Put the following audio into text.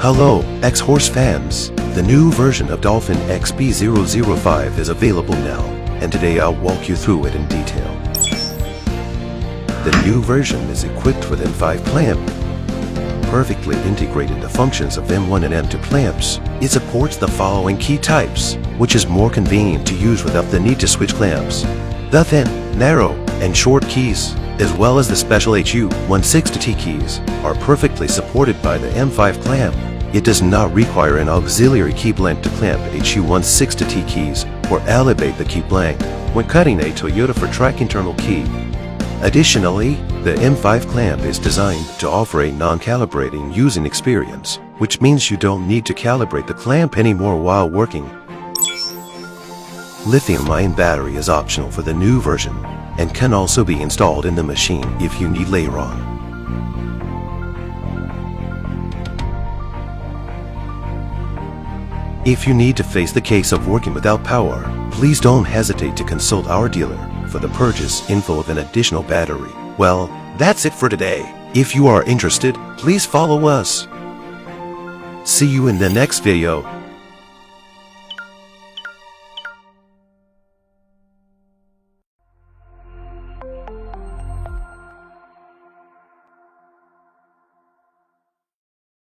Hello, XHORSE fans! The new version of DOLPHIN XP-005 is available now, and today I'll walk you through it in detail. The new version is equipped with M5 clamp, perfectly integrated the functions of M1 and M2 clamps. It supports the following key types, which is more convenient to use without the need to switch clamps. The thin, narrow, and short keys, as well as the special HU-160T keys, are perfectly supported by the M5 clamp. It does not require an auxiliary key blank to clamp HU-160T keys or elevate the key blank when cutting a Toyota for track internal key. Additionally, the M5 clamp is designed to offer a non-calibrating using experience, which means you don't need to calibrate the clamp anymore while working. Lithium-ion battery is optional for the new version and can also be installed in the machine if you need later on. If you need to face the case of working without power, please don't hesitate to consult our dealer for the purchase info of an additional battery. Well, that's it for today. If you are interested, please follow us. See you in the next video.